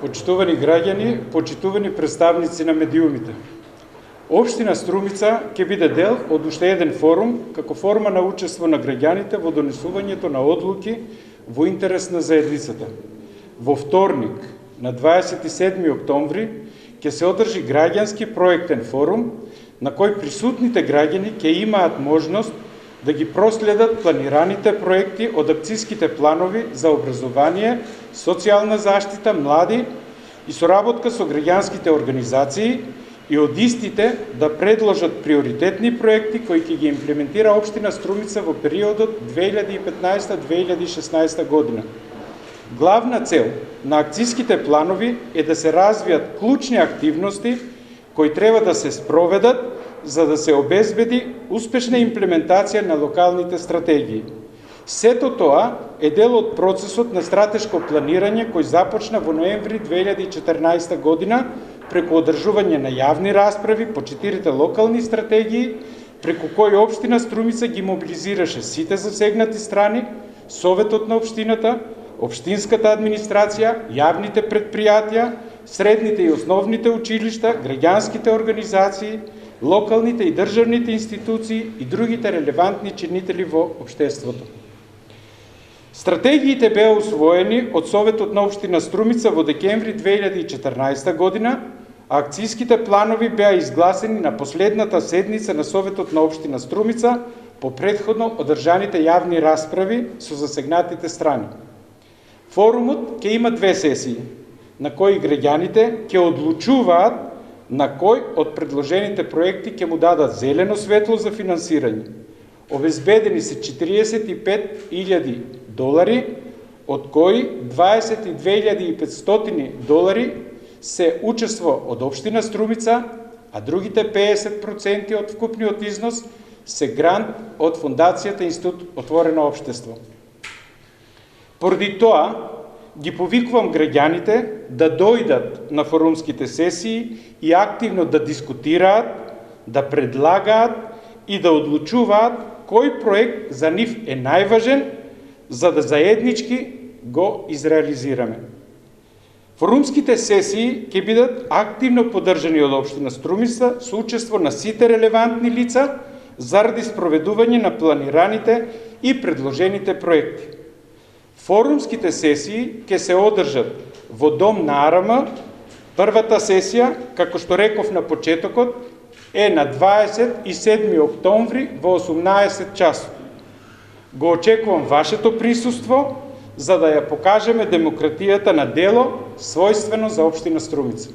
почитувани граѓани, почитувани представници на медиумите. Општина Струмица ќе биде дел од уште еден форум, како форма на учество на граѓаните во донесувањето на одлуки во интерес на заедницата. Во вторник, на 27 октомври, ќе се одржи граѓански проектен форум, на кој присутните граѓани ќе имаат можност да ги проследат планираните проекти од акцијските планови за образование, социјална заштита, млади и соработка со граѓанските организации и од истите да предложат приоритетни проекти кои ќе ги имплементира општина Струмица во периодот 2015-2016 година. Главна цел на акцијските планови е да се развијат клучни активности кои треба да се спроведат за да се обезбеди успешна имплементација на локалните стратегии. Сето тоа е дел од процесот на стратешко планирање кој започна во ноември 2014 година преку одржување на јавни расправи по 4 локални стратегии, преку кои општина Струмица ги мобилизираше сите засегнати страни, Советот на општината, општинската администрација, јавните предпријатија, средните и основните училишта, граѓанските организации, локалните и државните институции и другите релевантни чинители во општеството. Стратегиите беа усвоени од Советот на општина Струмица во декември 2014 година, а акцијските планови беа изгласени на последната седница на Советот на општина Струмица по претходно одржаните јавни расправи со засегнатите страни. Форумот ќе има 2 сесии, на кои граѓаните ќе одлучуваат на кој од предложените проекти ќе му дадат зелено светло за финансирање. Обезбедени се $45,000, од кои $22,500 се учество од општина Струмица, а другите 50% од вкупниот износ се грант од Фондацијата Институт Отворено општество. Поради тоа, ги повикувам граѓаните да дојдат на форумските сесии и активно да дискутираат, да предлагаат и да одлучуваат кој проект за нив е најважен, за да заеднички го изреализираме. Форумските сесии ќе бидат активно поддржани од општина Струмица со учество на сите релевантни лица заради спроведување на планираните и предложените проекти. Форумските сесии ќе се одржат во Дом на АРМ. Првата сесија, како што реков на почетокот, е на 27 октомври во 18 часот. Го очекувам вашето присуство за да ја покажеме демократијата на дело, својствено за општина Струмица.